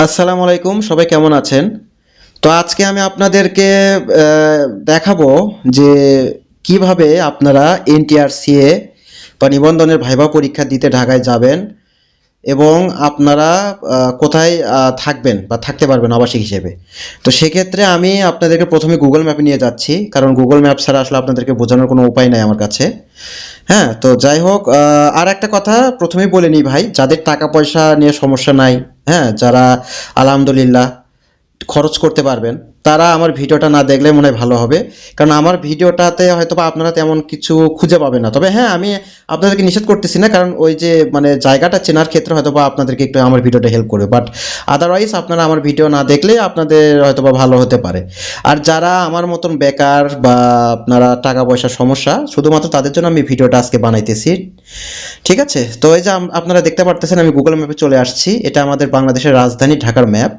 আসসালামু আলাইকুম, সবাই কেমন আছেন? তো আজকে আমি আপনাদেরকে দেখাবো যে কিভাবে আপনারা এনটিআরসিএ বা নিবন্ধনের ভাইভা পরীক্ষা দিতে ঢাকায় যাবেন এবং আপনারা কোথায় থাকবেন বা থাকতে পারবেন আবাসিক হিসেবে। তো সেক্ষেত্রে আমি আপনাদেরকে প্রথমে গুগল ম্যাপে নিয়ে যাচ্ছি, কারণ গুগল ম্যাপ ছাড়া আসলে আপনাদেরকে বোঝানোর কোনো উপায় নাই আমার কাছে। হ্যাঁ, তো যাই হোক, আর একটা কথা প্রথমেই বলে নিই ভাই, যাদের টাকা পয়সা নিয়ে সমস্যা নাই, হ্যাঁ, যারা আলহামদুলিল্লাহ খরচ করতে পারবেন, তারা আমার ভিডিওটা না দেখলে মনে হয় ভালো হবে। কারণ আমার ভিডিওটাতে হয়তো বা আপনারা তেমন কিছু খুঁজে পাবেন না। তবে হ্যাঁ, আমি আপনাদেরকে নিষেধ করতেছি না, কারণ ওই যে মানে জায়গাটা চেনার ক্ষেত্রে হয়তো বা আপনাদেরকে একটু আমার ভিডিওটা হেল্প করবে, বাট আদারওয়াইজ আপনারা আমার ভিডিও না দেখলে আপনাদের হয়তো বা ভালো হতে পারে। আর যারা আমার মতন বেকার বা আপনারা টাকা পয়সার সমস্যা, শুধুমাত্র তাদের জন্য আমি ভিডিওটা আজকে বানাইতেছি। ঠিক আছে, তো এই যে আপনারা দেখতে পারতেছেন আমি গুগল ম্যাপে চলে আসছি। এটা আমাদের বাংলাদেশের রাজধানী ঢাকার ম্যাপ।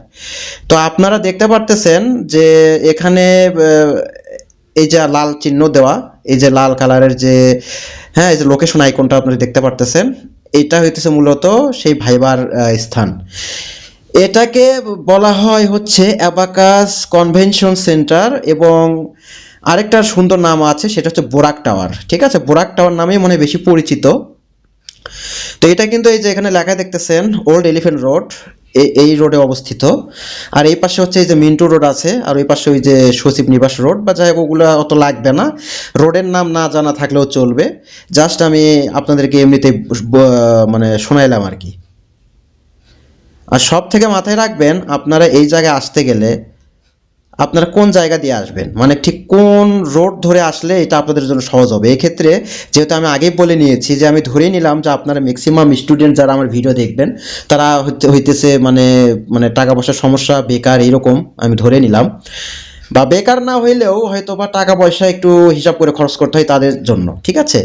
তো আপনারা দেখতে পারতেছেন যে এখানে এই যে লাল চিহ্ন দেওয়া, এই যে লাল কালারের যে, হ্যাঁ, এই যে লোকেশন আইকনটা আপনারা দেখতে পারতেছেন, এটা হইতেছে মূলত সেই ভাইবার স্থান। এটাকে বলা হয় হচ্ছে অ্যাবাকাস কনভেনশন সেন্টার, এবং আরেকটা সুন্দর নাম আছে, সেটা হচ্ছে বোরাক টাওয়ার। ঠিক আছে, বোরাক টাওয়ার নামেই মনে হয় বেশি পরিচিত। তো এটা কিন্তু এই যে এখানে লেখা দেখতেছেন ওল্ড এলিফ্যান্ট রোড, এই রোডে অবস্থিত। আর এই পাশে হচ্ছে এই যে মিন্টু রোড আছে, আর ওই পাশে ওই যে সচিব নিবাস রোড, বা যাই হোক ওগুলো অত লাগবে না, রোডের নাম না জানা থাকলেও চলবে। জাস্ট আমি আপনাদেরকে এমনিতে মানে শোনাইলাম আর কি। আর সব থেকে মাথায় রাখবেন, আপনারা এই জায়গায় আসতে গেলে আপনারা কোন জায়গা দিয়ে আসবেন, মানে ঠিক কোন রোড ধরে আসলে এটা আপনাদের জন্য সহজ হবে। এক্ষেত্রে যেহেতু আমি আগেই বলে নিয়েছি যে আমি ধরেই নিলাম যে আপনারা ম্যাক্সিমাম স্টুডেন্ট যারা আমার ভিডিও দেখবেন, তারা হইতেছে মানে মানে টাকা পয়সার সমস্যা, বেকার, এরকম আমি ধরে নিলাম। বা বেকার না হইলেও হয়তো বা টাকা পয়সা একটু হিসাব করে খরচ করতে হয় তাদের জন্য। ঠিক আছে,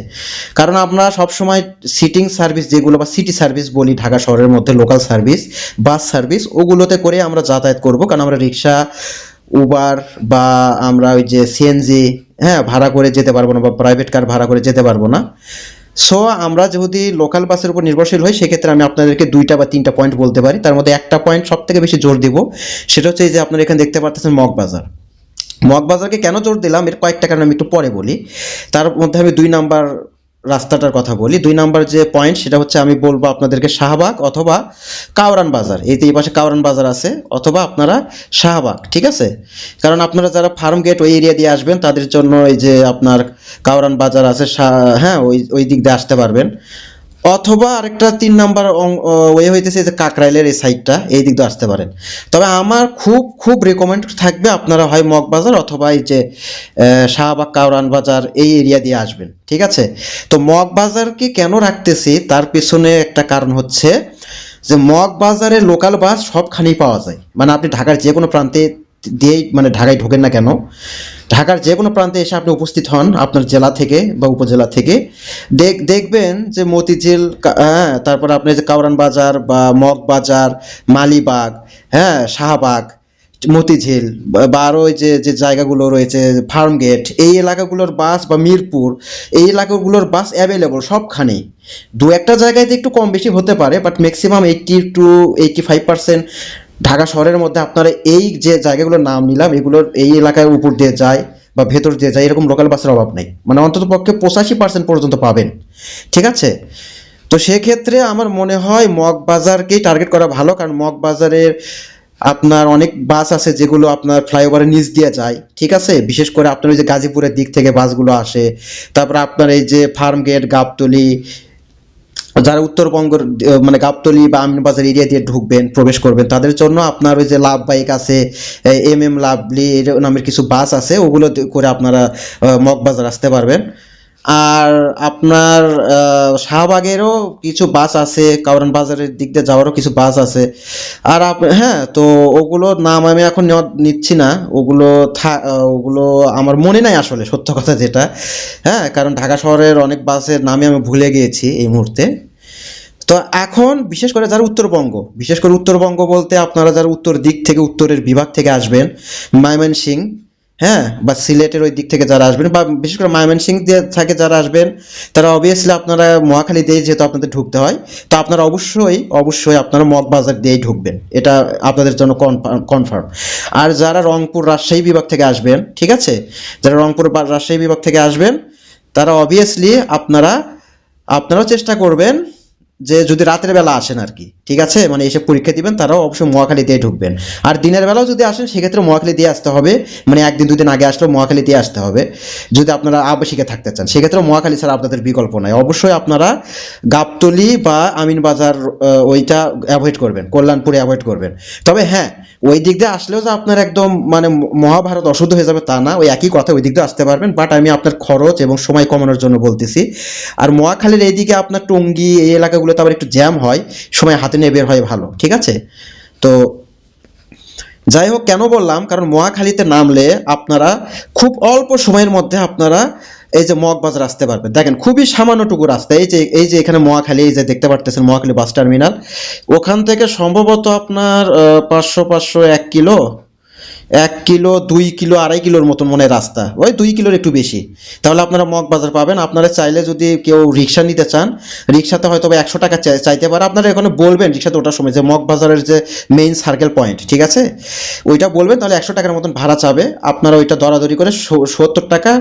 কারণ আমরা সবসময় সিটিং সার্ভিস যেগুলো বা সিটি সার্ভিস বলি ঢাকা শহরের মধ্যে, লোকাল সার্ভিস, বাস সার্ভিস, ওগুলোতে করে আমরা যাতায়াত করব। কারণ আমরা রিক্সা, উবার বা আমরা ওই যে সিএনজি, হ্যাঁ, ভাড়া করে যেতে পারবো না, বা প্রাইভেট কার ভাড়া করে যেতে পারবো না। সো আমরা যদি লোকাল বাসের উপর নির্ভরশীল হই, সেক্ষেত্রে আমি আপনাদেরকে দুইটা বা তিনটা পয়েন্ট বলতে পারি। তার মধ্যে একটা পয়েন্ট সব থেকে বেশি জোর দিব, সেটা হচ্ছে এই যে আপনারা এখানে দেখতে পাচ্ছেন মগবাজার। মগবাজারকে কেন জোর দিলাম এর কয়েকটা কারণ আমি একটু পরে বলি। তার মধ্যে আমি ২ নাম্বার রাস্তাটার কথা বলি। ২ নাম্বার যে পয়েন্ট, সেটা হচ্ছে আমি বলবো আপনাদেরকে শাহবাগ অথবা কাওরান বাজার। এই পাশে কাওরান বাজার আছে, অথবা আপনারা শাহবাগ। ঠিক আছে, কারণ আপনারা যারা ফার্ম গেট ওই এরিয়া দিয়ে আসবেন, তাদের জন্য এই যে আপনার কাওরান বাজার আছে, হ্যাঁ, ওই ওই দিক দিয়ে আসতে পারবেন। অথবা আরেকটা ৩ নাম্বার ওয়ে হইতেছে যে কাকরাইলের এই সাইডটা, এই দিক দিয়ে আসতে পারেন। তবে আমার খুব খুব রেকমেন্ড থাকবে আপনারা হয় মগবাজার অথবা এই যে শাহবাগ, কাওরান বাজার, এই এরিয়া দিয়ে আসবেন। ঠিক আছে, তো মগবাজারকে কেন রাখতেছি তার পেছনে একটা কারণ হচ্ছে যে মগবাজারে লোকাল বাস সবখানেই পাওয়া যায়। মানে আপনি ঢাকার যে কোনো প্রান্তে দিয়েই, মানে ঢাকায় ঢোকেন না কেন, ঢাকার যে কোনো প্রান্তে এসে আপনি উপস্থিত হন আপনার জেলা থেকে বা উপজেলা থেকে, দেখবেন যে মতিঝিল, হ্যাঁ, তারপর আপনি যে কাউরান বাজার বা মগ বাজার, মালিবাগ, হ্যাঁ, শাহবাগ, মতিঝিল, বা আরও ওই যে যে জায়গাগুলো রয়েছে, ফার্ম গেট, এই এলাকাগুলোর বাস, বা মিরপুর, এই এলাকাগুলোর বাস অ্যাভেলেবল সবখানেই। দু একটা জায়গায় একটু কম বেশি হতে পারে, বাট ম্যাক্সিমাম 80 to 85% ঢাকা শহরের মধ্যে আপনারা এই যে জায়গাগুলোর নাম নিলাম, এগুলোর এই এলাকার উপর দিয়ে যায় বা ভেতর দিয়ে যায়, এরকম লোকাল বাসের অভাব নেই। মানে অন্তত পক্ষে 85% পর্যন্ত পাবেন। ঠিক আছে, তো সেক্ষেত্রে আমার মনে হয় মগবাজারকেই টার্গেট করা ভালো, কারণ মগবাজারের আপনার অনেক বাস আছে যেগুলো আপনার ফ্লাইওভারের নিচ দিয়ে যায়। ঠিক আছে, বিশেষ করে আপনার ওই যে গাজীপুরের দিক থেকে বাসগুলো আসে। তারপর আপনার এই যে ফার্ম গেট, গাবতলী, যারা উত্তরবঙ্গের মানে গাবতলী বা আমিনবাজার এরিয়া দিয়ে ঢুকবেন, প্রবেশ করবেন, তাদের জন্য আপনার ওই যে লাভ বাইক আছে, এম লাভলি এর নামের কিছু বাস আছে, ওগুলো করে আপনারা মগবাজার আসতে পারবেন। আর আপনার শাহবাগেরও কিছু বাস আছে, কারওয়ান বাজারের দিক দিয়ে যাওয়ারও কিছু বাস আছে। আর হ্যাঁ, তো ওগুলোর নাম আমি এখন নিচ্ছি না, ওগুলো আমার মনে নাই আসলে, সত্য কথা যেটা। হ্যাঁ, কারণ ঢাকা শহরের অনেক বাসের নামই আমি ভুলে গিয়েছি এই মুহূর্তে। তো এখন বিশেষ করে যারা উত্তরবঙ্গ, বিশেষ করে উত্তরবঙ্গ বলতে আপনারা যারা উত্তর দিক থেকে, উত্তরের বিভাগ থেকে আসবেন, ময়মনসিংহ, হ্যাঁ, বা সিলেটের ওই দিক থেকে যারা আসবেন বা বিশেষ করে ময়মনসিংহ দিয়ে থেকে যারা আসবেন, তারা অবভিয়াসলি আপনারা মহাখালী দিয়ে যেহেতু আপনাদের ঢুকতে হয়, তো আপনারা অবশ্যই আপনারা মগবাজার দিয়েই ঢুকবেন, এটা আপনাদের জন্য কনফার্ম। আর যারা রংপুর রাজশাহী বিভাগ থেকে আসবেন, ঠিক আছে, যারা রংপুর বা রাজশাহী বিভাগ থেকে আসবেন, তারা অবভিয়াসলি আপনারাও চেষ্টা করবেন যে যদি রাতের বেলা আসেন আর কি, ঠিক আছে, মানে এসে পরীক্ষা দিবেন, তারাও অবশ্যই মহাখালী দিয়ে ঢুকবেন। আর দিনের বেলাও যদি আসেন সেক্ষেত্রে মহাখালী দিয়ে আসতে হবে, মানে একদিন দুদিন আগে আসলেও মহাখালী দিয়ে আসতে হবে। যদি আপনারা আবাসিকে থাকতে চান সেক্ষেত্রে মহাখালী ছাড়া আপনাদের বিকল্প নাই, অবশ্যই আপনারা গাবতলী বা আমিনবাজার ওইটা অ্যাভয়েড করবেন, কল্যাণপুরে অ্যাভয়েড করবেন। তবে হ্যাঁ, ওই দিক দিয়ে আসলেও যে আপনার একদম মানে মহাভারত অশুদ্ধ হয়ে যাবে তা না, ওই একই কথা, ওই দিক দিয়ে আসতে পারবেন, বাট আমি আপনার খরচ এবং সময় কমানোর জন্য বলতেছি। আর মহাখালীর এইদিকে আপনার টঙ্গী এই এলাকাগুলোতে আবার একটু জ্যাম হয়, সময় হাতে নিয়ে বের হয় ভালো, ঠিক আছে। তো যাই হোক, কেন বললাম, কারণ মহাখালীতে নামলে আপনারা খুব অল্প সময়ের মধ্যে আপনারা এই যে মগবাজার আসতে পারবেন। দেখেন খুবই সামান্যটুকু রাস্তা, এই যে এখানে মহাখালী, এই যে দেখতে পারতেছেন মহাখালী বাস টার্মিনাল, ওখান থেকে সম্ভবত আপনার 500 1 কিলো, 1 কিলো 2 কিলো 2.5 কিলোর মতন মনে হয় রাস্তা, ওই 2 কিলোর একটু বেশি। তাহলে আপনারা মগবাজার পাবেন। আপনারা চাইলে যদি কেউ রিক্সা নিতে চান, রিক্সাতে হয়তো বা 100 টাকা চাইতে পারে, আপনারা এখানে বলবেন রিক্সাতে ওঠার সময় যে মগবাজারের যে মেইন সার্কেল পয়েন্ট, ঠিক আছে, ওইটা বলবেন, তাহলে 100 টাকার মতন ভাড়া চাবে। আপনারা ওইটা দরাদরি করে 70 টাকা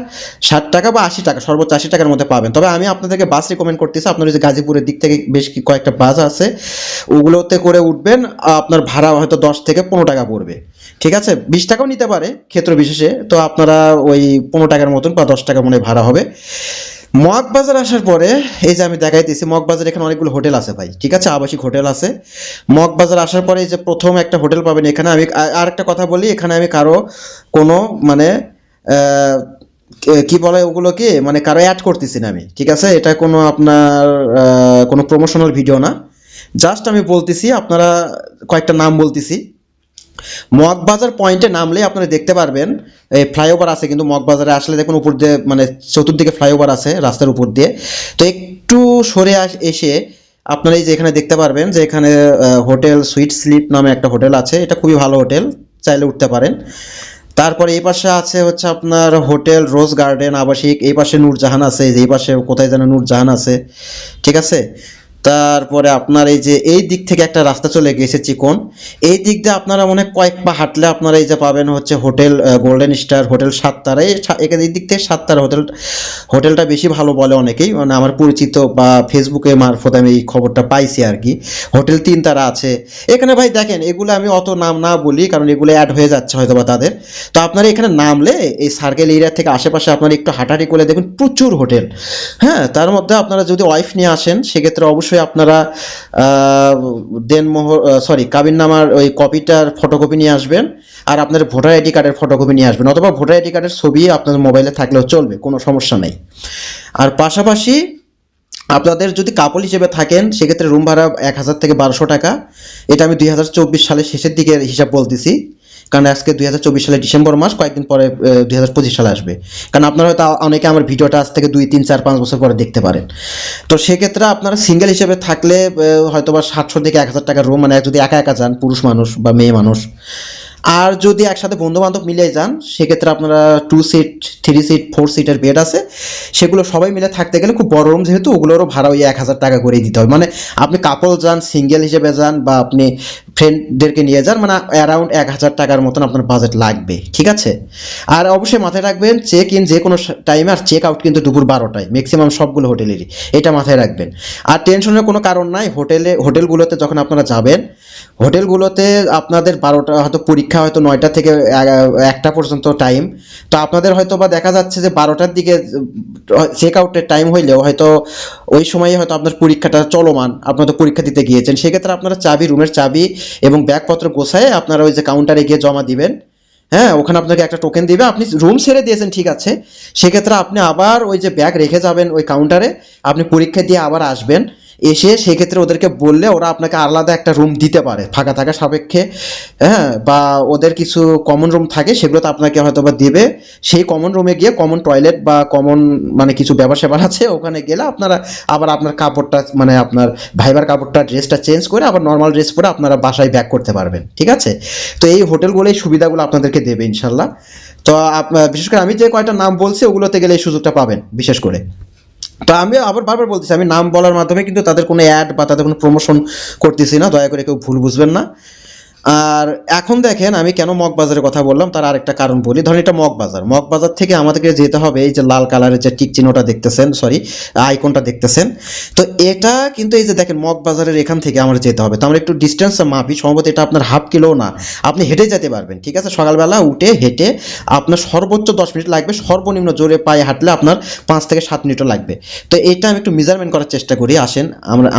60 টাকা বা 80 টাকা, সর্বোচ্চ 80 টাকার মধ্যে পাবেন। তবে আমি আপনাদেরকে বাস রিকমেন্ড করতেছি, আপনার ওই যে গাজীপুরের দিক থেকে বেশ কয়েকটা বাস আছে, ওগুলোতে করে উঠবেন, আপনার ভাড়া হয়তো 10 থেকে 15 টাকা পড়বে, ঠিক আছে, 20 টাকাও নিতে পারে ক্ষেত্র বিশেষে। তো আপনারা ওই 15 টাকার মতন বা 10 টাকা মনে হয় ভাড়া হবে। মগবাজার আসার পরে এই যে আমি দেখাইতেছি, মগবাজার এখানে অনেকগুলো হোটেল আছে ভাই, ঠিক আছে, আবাসিক হোটেল আছে। মগবাজার আসার পরে এই যে প্রথম একটা হোটেল পাবেন এখানে। আমি আর একটা কথা বলি, এখানে আমি কারো কোনো মানে আহ, কি বলে ওগুলো, কি মানে কারো অ্যাড করতেছি না আমি, ঠিক আছে, এটা কোনো আপনার কোনো প্রমোশনাল ভিডিও না, জাস্ট আমি বলতেছি, আপনারা কয়েকটা নাম বলতেছি। মগবাজার পয়েন্টে নামলে আপনারা দেখতে পারবেন এই ফ্লাইওভার আছে, কিন্তু মগবাজারে আসলে দেখুন উপর দিয়ে মানে চতুর্দিকে ফ্লাইওভার আছে রাস্তার উপর দিয়ে। তো একটু সরে এসে আপনারা এই যে এখানে দেখতে পারবেন যে এখানে হোটেল সুইট স্লিপ নামে একটা হোটেল আছে, এটা খুবই ভালো হোটেল, চাইলে উঠতে পারেন। তারপরে এই পাশে আছে হচ্ছে আপনার হোটেল রোজ গার্ডেন আবাসিক, এই পাশে নূরজাহান আছে, এই যে এই পাশে কোথায় যেন নূরজাহান আছে, ঠিক আছে। তারপরে আপনার এই যে এই দিক থেকে একটা রাস্তা চলে গেছে চিকন, এই দিক দিয়ে আপনারা মনে হয় কয়েক পা হাঁটলে আপনারা এই যে পাবেন হচ্ছে হোটেল গোল্ডেন স্টার, হোটেল সাততারা। এখানে এই দিক থেকে সাততারা হোটেলটা বেশি ভালো বলে অনেকেই, মানে আমার পরিচিত বা ফেসবুকে মারফত আমি এই খবরটা পাইছি আর কি। হোটেল তিন তারা আছে এখানে ভাই। দেখেন এগুলো আমি অত নাম না বলি, কারণ এগুলো অ্যাড হয়ে যাচ্ছে হয়তো বা তাদের। তো আপনারা এখানে নামলে এই সার্কেল এরিয়া থেকে আশেপাশে আপনারা একটু হাঁটাহাঁটি করে দেখুন, প্রচুর হোটেল। হ্যাঁ, তার মধ্যে আপনারা যদি ওয়াইফ নিয়ে আসেন সেক্ষেত্রে অবশ্যই আপনারা দেনমোহর কাবিননামার ওই কপিটার ফটোকপি নিয়ে আসবেন, আর আপনার ভোটার আইডি কার্ডের ফটোকপি নিয়ে আসবেন, অথবা ভোটার আইডি কার্ডের ছবি আপনার মোবাইলে থাকলেও চলবে, কোনো সমস্যা নেই। আর পাশাপাশি আপনাদের যদি কাপল হিসেবে থাকেন সেক্ষেত্রে রুম ভাড়া 1000 থেকে 1200 টাকা। এটা আমি 2024 সালের শেষের দিকের হিসাব বলতেছি, কারণ আজকে 2024 সালের ডিসেম্বর মাস, কয়েকদিন পরে 2025 সালে আসবে। কারণ আপনারা হয়তো অনেকে আমার ভিডিওটা আজ থেকে 2 3 4 5 বছর পরে দেখতে পারেন। তো সেক্ষেত্রে আপনারা সিঙ্গেল হিসেবে থাকলে হয়তো বা 700 থেকে 1000 টাকার রুম, মানে যদি একা একা যান পুরুষ মানুষ বা মেয়ে মানুষ। আর যদি একসাথে বন্ধু বান্ধব মিলে যান সেক্ষেত্রে আপনারা 2 সিট 3 সিট 4 সিটের বেড আছে, সেগুলো সবাই মিলে থাকতে গেলে খুব বড় রুম যেহেতু, ওগুলোরও ভাড়া ওই 1000 টাকা করেই দিতে হবে। মানে আপনি কাপল যান, সিঙ্গেল হিসেবে যান, বা আপনি ফ্রেন্ডদেরকে নিয়ে যান, মানে অ্যারাউন্ড 1000 টাকার মতন আপনার বাজেট লাগবে, ঠিক আছে। আর অবশ্যই মাথায় রাখবেন চেক ইন যে কোনো টাইমে, আর চেক আউট কিন্তু দুপুর 12টায় ম্যাক্সিমাম সবগুলো হোটেলেরই, এটা মাথায় রাখবেন। আর টেনশনের কোনো কারণ নাই, হোটেলগুলোতে যখন আপনারা যাবেন, হোটেলগুলোতে আপনাদের 12টা হয়তো পরীক্ষা, হয়তো 9টা থেকে 1টা পর্যন্ত টাইম। তো আপনাদের হয়তো বা দেখা যাচ্ছে যে 12টার দিকে চেক আউটের টাইম হইলেও হয়তো ওই সময়ে হয়তো আপনার পরীক্ষাটা চলমান, আপনারা তো পরীক্ষা দিতে গিয়েছেন, সেক্ষেত্রে আপনারা রুমের চাবি এবং ব্যাগপত্র গোছায় আপনারা ওই যে কাউন্টারে গিয়ে জমা দিবেন। হ্যাঁ, ওখানে আপনাকে একটা টোকেন দিবে, আপনি রুম ছেড়ে দিয়েছেন, ঠিক আছে, সেক্ষেত্রে আপনি আবার ওই যে ব্যাগ রেখে যাবেন ওই কাউন্টারে, আপনি পরীক্ষা দিয়ে আবার আসবেন, এসে সেক্ষেত্রে ওদেরকে বললে ওরা আপনাকে আলাদা একটা রুম দিতে পারে ফাঁকা থাকা সাপেক্ষে। হ্যাঁ, বা ওদের কিছু কমন রুম থাকে সেগুলো তো আপনাকে হয়তো বা দেবে, সেই কমন রুমে গিয়ে কমন টয়লেট বা কমন মানে কিছু ব্যাপার স্যাপার আছে, ওখানে গেলে আপনারা আবার আপনার কাপড়টা মানে আপনার ভাইবার কাপড়টা ড্রেসটা চেঞ্জ করে আবার নর্মাল ড্রেস পরে আপনারা বাসায় ব্যাক করতে পারবেন, ঠিক আছে। তো এই হোটেলগুলো এই সুবিধাগুলো আপনাদেরকে দেবে ইনশাল্লাহ। তো তো বিশেষ করে আমি যে কয়টা নাম বলছি ওগুলোতে গেলে এই সুযোগটা পাবেন বিশেষ করে। তো আমি আবার বারবার বলতেছি, আমি নাম বলার মাধ্যমে কিন্তু তাদের কোনো অ্যাড বা তাদের কোনো প্রমোশন করতেছি না, দয়া করে কেউ ভুল বুঝবেন না। আর এখন দেখেন আমি কেন মগবাজারের কথা বললাম তার আরেকটা কারণ বলি। ধরেন এটা মগবাজার, মগবাজার থেকে আমাদেরকে যেতে হবে এই যে লাল কালারের যে টিক চিহ্নটা দেখতেছেন, সরি আইকনটা দেখতেছেন, তো এটা কিন্তু এই যে দেখেন মগবাজারের এখান থেকে আমার যেতে হবে। তো আমরা একটু ডিস্টেন্সটা মাপি, সম্ভবত এটা আপনার হাফ কিলো না, আপনি হেঁটে যেতে পারবেন, ঠিক আছে? সকালবেলা উঠে হেঁটে আপনার সর্বোচ্চ 10 মিনিট লাগবে, সর্বনিম্ন জোরে পায়ে হাঁটলে আপনার 5 থেকে 7 মিনিটও লাগবে। তো এটা আমি একটু মেজারমেন্ট করার চেষ্টা করি, আসেন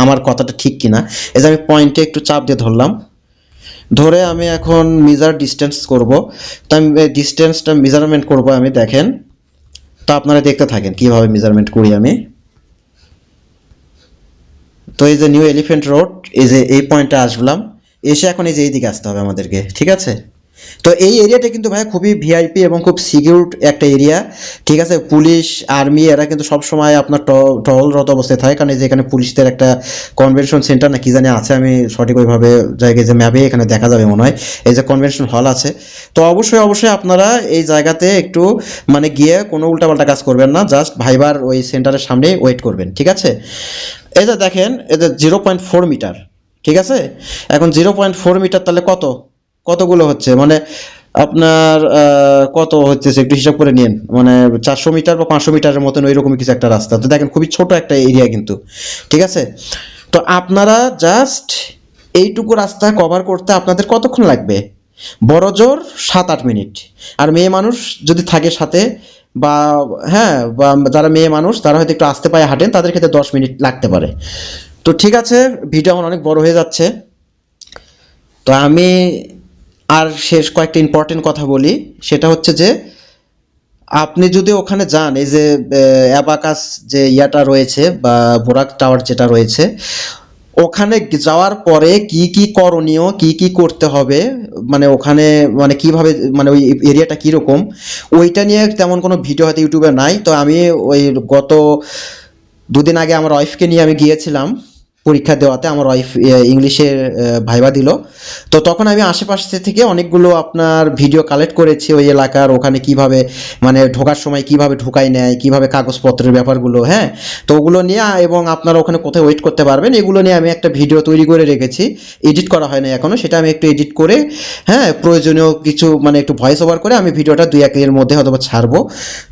আমার কথাটা ঠিক কিনা। এই যে আমি পয়েন্টে একটু চাপ দিয়ে ধরলাম, ধরে আমি এখন মেজার ডিস্টেন্স করব। তো আমি ডিস্টেন্সটা মেজারমেন্ট করব, আমি দেখেন। তো আপনারা দেখতে থাকেন কিভাবে মেজারমেন্ট করি আমি। তো এই যে নিউ এলিফ্যান্ট রোড, এই যে এই পয়েন্টে আসলাম, এসে এখন এই যে এইদিকে আসতে হবে আমাদেরকে, ঠিক আছে? তো এই এরিয়াটা কিন্তু ভাই খুবই ভিআইপি এবং খুব সিকিউর একটা এরিয়া, ঠিক আছে? পুলিশ আর্মি এরা কিন্তু সবসময় আপনার টহলরত অবস্থায় থাকে, কারণ এই যে এখানে পুলিশদের একটা কনভেনশন সেন্টার না কি জানি আছে, আমি সঠিক ওইভাবে জায়গায় যে ম্যাপে এখানে দেখা যাবে মনে হয়, এই যে কনভেনশন হল আছে। তো অবশ্যই অবশ্যই আপনারা এই জায়গাতে একটু মানে গিয়ে কোনো উল্টাপাল্টা কাজ করবেন না, জাস্ট ভাইবার ওই সেন্টারের সামনে ওয়েট করবেন, ঠিক আছে? এই যে দেখেন এই যে 0.4 মিটার, ঠিক আছে? এখন 0.4 মিটার তাহলে কতগুলো হচ্ছে, মানে আপনার কত হচ্ছে একটু হিসাব করে নিন, মানে 400 মিটার বা 500 মিটারের মতন ওইরকমই কিছু একটা রাস্তা। তো দেখেন খুবই ছোট একটা এরিয়া কিন্তু, ঠিক আছে? তো আপনারা জাস্ট এইটুকু রাস্তা কভার করতে আপনাদের কতক্ষণ লাগবে? বড় জোর 7-8 মিনিট। আর মেয়ে মানুষ যদি থাকে সাথে, বা হ্যাঁ, বা যারা মেয়ে মানুষ তারা হয়তো একটু আস্তে পায়ে হাঁটেন, তাদের ক্ষেত্রে 10 মিনিট লাগতে পারে। তো ঠিক আছে, ভিডিও আমার অনেক বড় হয়ে যাচ্ছে, তো আমি আর শেষ কয়েকটা ইম্পর্টেন্ট কথা বলি। সেটা হচ্ছে যে আপনি যদি ওখানে যান, এই যে অ্যাবাকাস যে ইয়াটা রয়েছে বা বোরাক টাওয়ার যেটা রয়েছে, ওখানে যাওয়ার পরে কি কি করণীয়, কি কি করতে হবে, মানে ওখানে মানে কিভাবে, মানে ওই এরিয়াটা কীরকম, ওইটা নিয়ে তেমন কোনো ভিডিও হয়তো ইউটিউবে নাই। তো আমি ওই গত 2 দিন আগে আমার ওয়াইফকে নিয়ে আমি গিয়েছিলাম পরীক্ষা দেওয়াতে, আমার ওয়াইফ ইংলিশের ভাইবা দিল। তো তখন আমি আশেপাশে থেকে অনেকগুলো আপনার ভিডিও কালেক্ট করেছি ওই এলাকার, ওখানে কিভাবে মানে ঢোকার সময় কিভাবে ঢোকাই নেয়, কিভাবে কাগজপত্রের ব্যাপারগুলো, হ্যাঁ। তো ওগুলো নিয়ে এবং আপনারা ওখানে কোথায় ওয়েট করতে পারবেন এগুলো নিয়ে আমি একটা ভিডিও তৈরি করে রেখেছি, এডিট করা হয় না এখনও, সেটা আমি একটু এডিট করে, হ্যাঁ, প্রয়োজনীয় কিছু মানে একটু ভয়েস ওভার করে আমি ভিডিওটা 2-1 এর মধ্যে হয়তো ছাড়বো।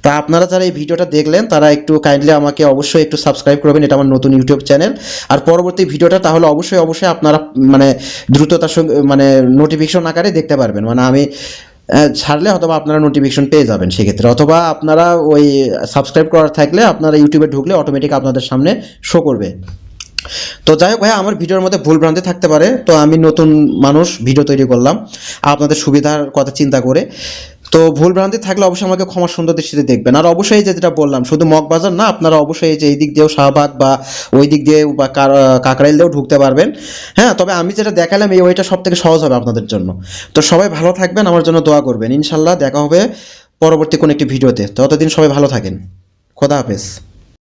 তা আপনারা যারা এই ভিডিওটা দেখলেন তারা একটু কাইন্ডলি আমাকে অবশ্যই একটু সাবস্ক্রাইব করবেন, এটা আমার নতুন ইউটিউব চ্যানেল। আর পরবর্তী ভিডিওটা তাহলে অবশ্যই অবশ্যই আপনারা মানে দ্রুততার সঙ্গে মানে নোটিফিকেশন আকারে দেখতে পারবেন, মানে আমি ছাড়লে অথবা আপনারা নোটিফিকেশন পেয়ে যাবেন সেক্ষেত্রে, অথবা আপনারা ওই সাবস্ক্রাইব করা থাকলে আপনারা ইউটিউবে ঢুকলে অটোমেটিক আপনাদের সামনে শো করবে। তো যাই হোক ভাই, আমার ভিডিওর মধ্যে ভুল ভ্রান্তি থাকতে পারে, তো আমি নতুন মানুষ, ভিডিও তৈরি করলাম আপনাদের সুবিধার কথা চিন্তা করে। তো ভুল ভ্রান্তি থাকলে অবশ্যই আমাকে ক্ষমা সুন্দর দৃষ্টিতে দেখবেন। আর অবশ্যই এই যে যেটা বললাম, শুধু মগবাজার না, আপনারা অবশ্যই এই যে এই দিক দিয়েও শাহবাগ বা ওই দিক দিয়ে বা কাকরাইল দিয়েও ঢুকতে পারবেন, হ্যাঁ। তবে আমি যেটা দেখালাম এই ওইটা সব থেকে সহজ হবে আপনাদের জন্য। তো সবাই ভালো থাকবেন, আমার জন্য দোয়া করবেন, ইনশাল্লাহ দেখা হবে পরবর্তী কোনো একটি ভিডিওতে। ততদিন সবাই ভালো থাকেন, খোদা হাফেজ।